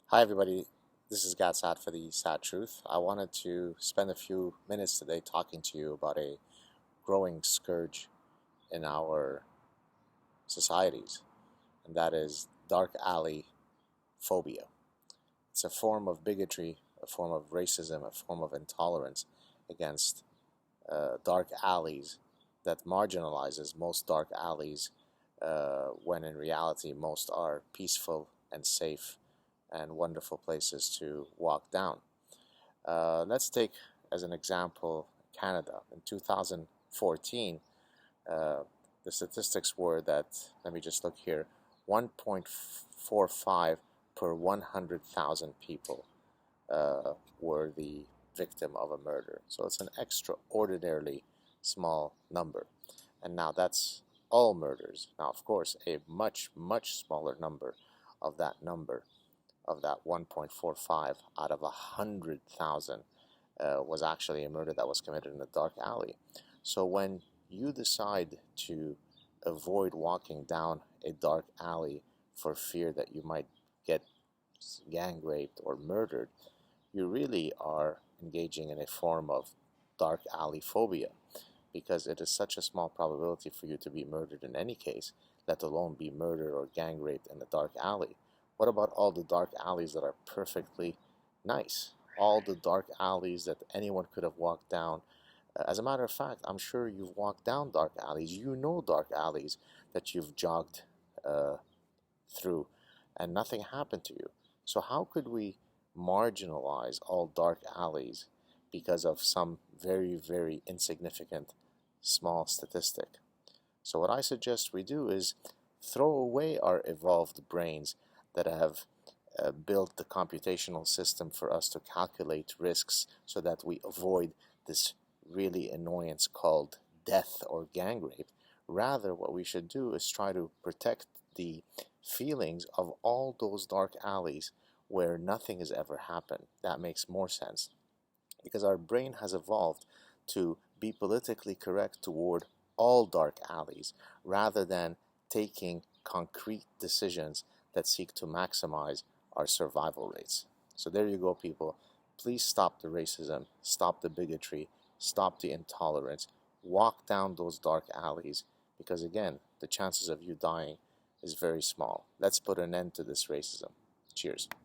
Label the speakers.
Speaker 1: Hi everybody, this is Saad for the Sad Truth. I wanted to spend a few minutes today talking to you about a growing scourge in our societies, and that is dark alley phobia. It's a form of bigotry, a form of racism, a form of intolerance against dark alleys that marginalizes most dark alleys when in reality most are peaceful and safe and wonderful places to walk down. Let's take as an example Canada. In 2014, uh, the statistics were that, let me just look here, 1.45 per 100,000 people were the victim of a murder. So it's an extraordinarily small number. And now that's all murders. Now, of course, a much, much smaller number of that 1.45 out of 100,000 was actually a murder that was committed in a dark alley. So when you decide to avoid walking down a dark alley for fear that you might get gang raped or murdered, you really are engaging in a form of dark alley phobia, because it is such a small probability for you to be murdered in any case, let alone be murdered or gang raped in a dark alley. What about all the dark alleys that are perfectly nice? All the dark alleys that anyone could have walked down. As a matter of fact, I'm sure you've walked down dark alleys. You know dark alleys that you've jogged uh, through and nothing happened to you. So how could we marginalize all dark alleys because of some very, very insignificant small statistic? So what I suggest we do is throw away our evolved brains that have built the computational system for us to calculate risks so that we avoid this really annoyance called death or gang rape. Rather, what we should do is try to protect the feelings of all those dark alleys where nothing has ever happened. That makes more sense because our brain has evolved to be politically correct toward all dark alleys rather than taking concrete decisions that seek to maximize our survival rates. So there you go, people. Please stop the racism, stop the bigotry, stop the intolerance, walk down those dark alleys because, again, the chances of you dying is very small. Let's put an end to this racism. Cheers.